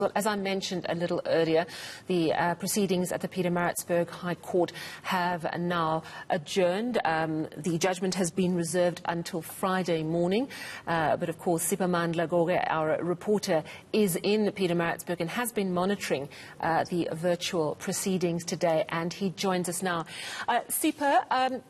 Well, as I mentioned a little earlier, the proceedings at the Pietermaritzburg High Court have now adjourned. The judgment has been reserved until Friday morning. But of course, Siphamandla Goge, our reporter, is in Pietermaritzburg and has been monitoring the virtual proceedings today, and he joins us now. Sipa,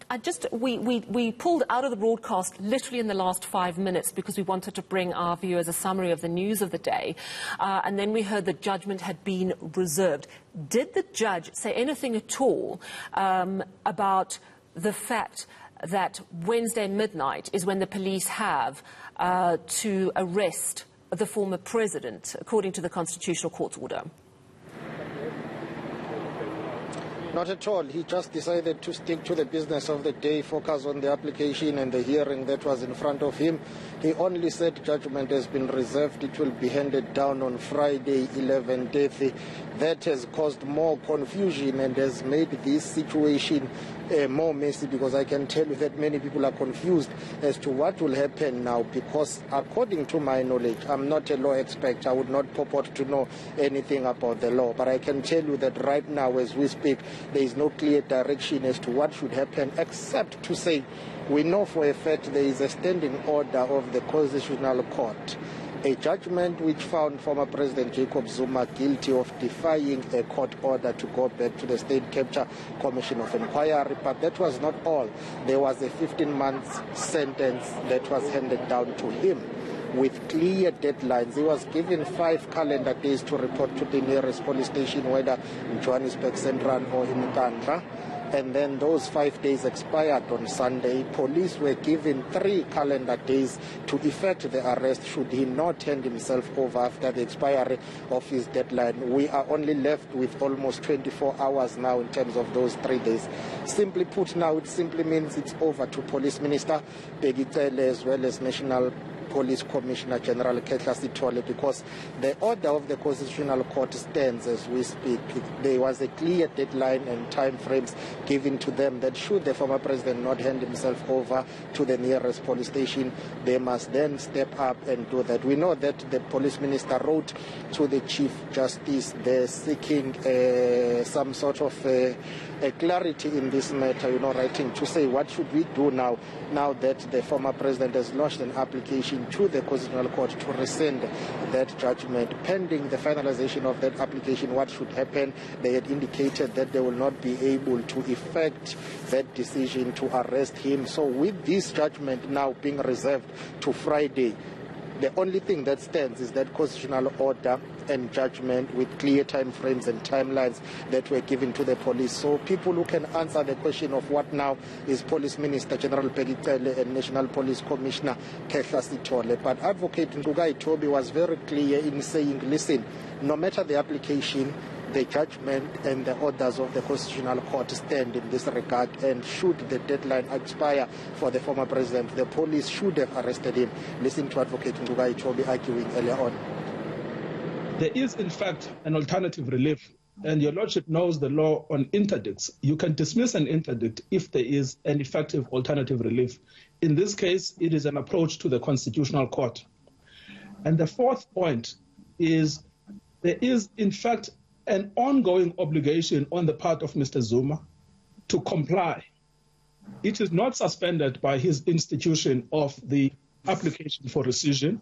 we pulled out of the broadcast literally in the last 5 minutes because we wanted to bring our viewers a summary of the news of the day, and then we heard that judgment had been reserved. Did the judge say anything at all about the fact that Wednesday midnight is when the police have to arrest the former president, according to the Constitutional Court's order? Not at all. He just decided to stick to the business of the day, focus on the application and the hearing that was in front of him. He only said judgment has been reserved. It will be handed down on Friday, 11:30. That has caused more confusion and has made this situation more messy, because I can tell you that many people are confused as to what will happen now, because according to my knowledge, I'm not a law expert. I would not purport to know anything about the law, but I can tell you that right now as we speak, there is no clear direction as to what should happen, except to say we know for a fact there is a standing order of the Constitutional Court, a judgment which found former President Zuma guilty of defying a court order to go back to the State Capture Commission of Inquiry. But that was not all. There was a 15-month sentence that was handed down to him with clear deadlines. He was given 5 calendar days to report to the nearest police station, whether in Johannesburg Central or in eNCA. And then those 5 days expired on Sunday. Police were given 3 calendar days to effect the arrest should he not hand himself over after the expiry of his deadline. We are only left with almost 24 hours now in terms of those 3 days. Simply put, now it simply means it's over to Police Minister Pietermaritzburg as well as National Police Commissioner General Kehla Sithole, because the order of the Constitutional Court stands as we speak. There was a clear deadline and time frames given to them that should the former president not hand himself over to the nearest police station, they must then step up and do that. We know that the police minister wrote to the Chief Justice there seeking some sort of clarity in this matter, writing to say what should we do now that the former president has lodged an application to the Constitutional Court to rescind that judgment. Pending the finalization of that application, what should happen? They had indicated that they will not be able to effect that decision to arrest him. So with this judgment now being reserved to Friday, the only thing that stands is that constitutional order and judgment with clear time frames and timelines that were given to the police. So people who can answer the question of what now is Police Minister General Pietermaritzburg and National Police Commissioner Kehla Sithole. But Advocate Toby was very clear in saying, listen, no matter the application, the judgment and the orders of the Constitutional Court stand in this regard, and should the deadline expire for the former president, the police should have arrested him. Listen to Advocate Toby arguing earlier on. There is, in fact, an alternative relief, and your Lordship knows the law on interdicts. You can dismiss an interdict if there is an effective alternative relief. In this case, it is an approach to the Constitutional Court. And the fourth point is there is, in fact, an ongoing obligation on the part of Mr. Zuma to comply. It is not suspended by his institution of the application for rescission.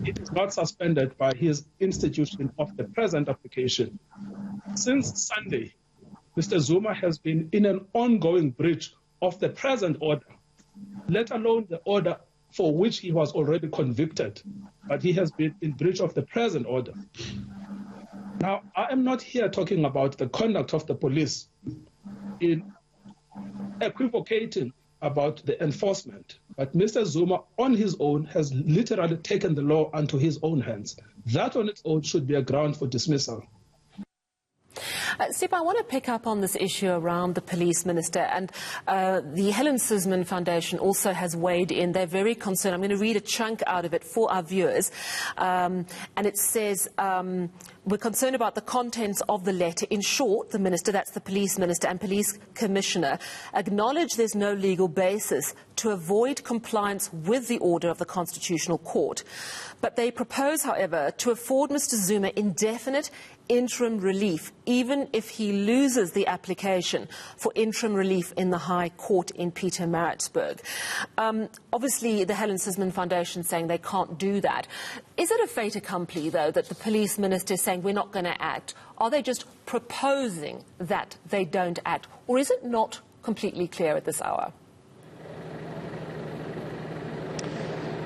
It is not suspended by his institution of the present application. Since Sunday, Mr. Zuma has been in an ongoing breach of the present order, let alone the order for which he was already convicted, but he has been in breach of the present order. Now, I am not here talking about the conduct of the police in equivocating about the enforcement, but Mr. Zuma on his own has literally taken the law into his own hands. That on its own should be a ground for dismissal. Sipa, I want to pick up on this issue around the police minister, and the Helen Suzman Foundation also has weighed in. They're very concerned. I'm going to read a chunk out of it for our viewers, and it says, we're concerned about the contents of the letter. In short, the minister, that's the police minister and police commissioner, acknowledge there's no legal basis to avoid compliance with the order of the Constitutional Court. But they propose, however, to afford Mr. Zuma indefinite interim relief, even if he loses the application for interim relief in the High Court in Pietermaritzburg. Obviously, the Helen Suzman Foundation saying they can't do that. Is it a fait accompli, though, that the police minister is saying we're not going to act? Are they just proposing that they don't act? Or is it not completely clear at this hour?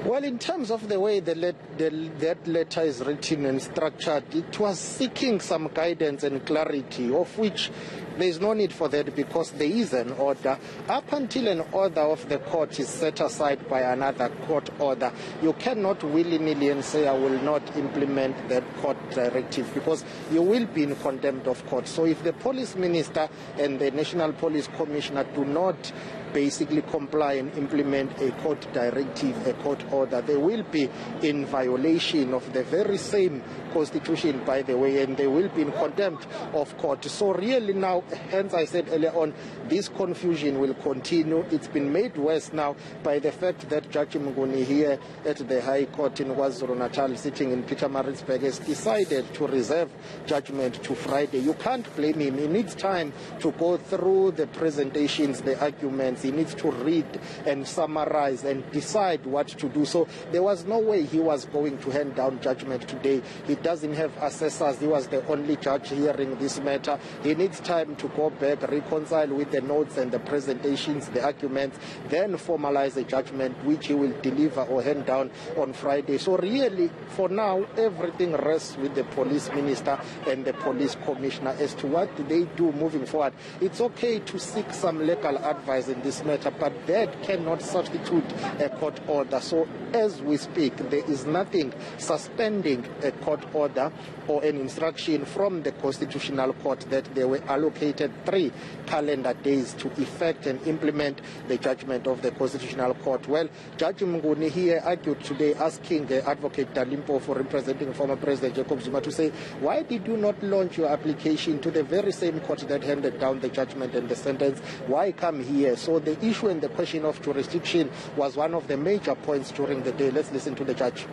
Well, in terms of the way that letter is written and structured, it was seeking some guidance and clarity, of which there is no need for that because there is an order. Up until an order of the court is set aside by another court order, you cannot willy-nilly and say, I will not implement that court directive, because you will be in contempt of court. So if the police minister and the National Police Commissioner do not basically comply and implement a court directive, a court order, they will be in violation of the very same constitution, by the way, and they will be in contempt of court. So really now, hence I said earlier on, this confusion will continue. It's been made worse now by the fact that Judge Mnguni here at the High Court in KwaZulu-Natal, sitting in Pietermaritzburg, has decided to reserve judgment to Friday. You can't blame him. He needs time to go through the presentations, the arguments. He needs to read and summarize and decide what to do. So there was no way he was going to hand down judgment today. He doesn't have assessors. He was the only judge hearing this matter. He needs time to go back, reconcile with the notes and the presentations, the arguments, then formalize a judgment which he will deliver or hand down on Friday. So really, for now, everything rests with the police minister and the police commissioner as to what they do moving forward. It's okay to seek some legal advice in this matter, but that cannot substitute a court order. So as we speak, there is nothing suspending a court order or an instruction from the Constitutional Court that they were allocated 3 calendar days to effect and implement the judgment of the Constitutional Court. Well, Judge Mnguni here argued today, asking Advocate Dalimpo, for representing former President Jacob Zuma, to say, why did you not launch your application to the very same court that handed down the judgment and the sentence? Why come here? So the issue and the question of jurisdiction was one of the major points during the day. Let's listen to the judge.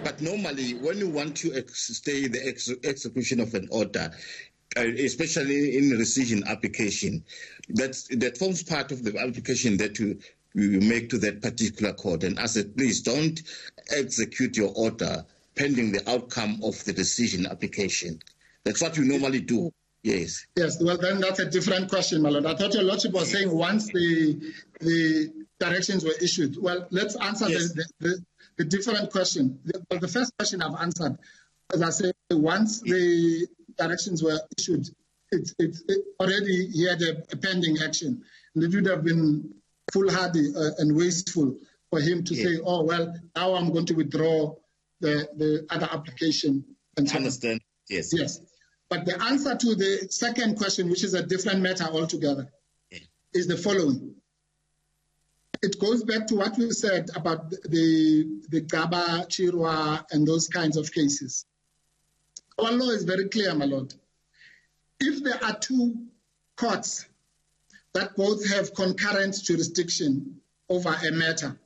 But normally, when you want to stay the execution of an order, especially in a rescission application, that forms part of the application that you make to that particular court. And I said, please don't execute your order pending the outcome of the rescission application. That's what you normally do. Yes. Yes. Well, then that's a different question, my lord. I thought your lordship was saying once the directions were issued. Well, let's answer yes. the different question. The first question I've answered, as I said, once the directions were issued, it already he had a pending action. And it would have been foolhardy and wasteful for him to say, oh, well, now I'm going to withdraw the other application. And so I understand. Yes. Yes. But the answer to the second question, which is a different matter altogether, is the following. It goes back to what we said about the Gaba, Chirwa, and those kinds of cases. Our law is very clear, my lord. If there are 2 courts that both have concurrent jurisdiction over a matter,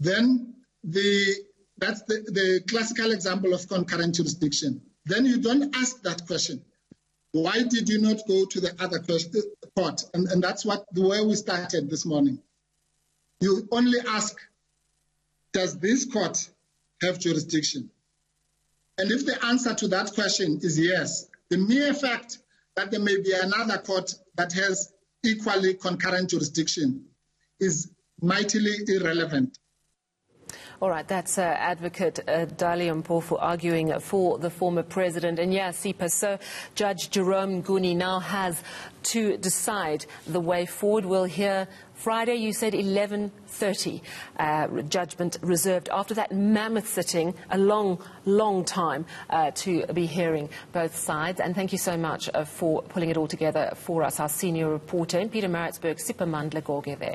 then that's the classical example of concurrent jurisdiction. Then you don't ask that question. Why did you not go to the other court? And that's where we started this morning. You only ask, does this court have jurisdiction? And if the answer to that question is yes, the mere fact that there may be another court that has equally concurrent jurisdiction is mightily irrelevant. All right, that's Advocate Dalimpo for arguing for the former president. And yes, Sipa, so Judge Jerome Nguni now has to decide the way forward. We'll hear Friday, you said 11:30, judgment reserved after that mammoth sitting, a long time to be hearing both sides. And thank you so much for pulling it all together for us, our senior reporter in Pietermaritzburg, Siphamandla Goge there.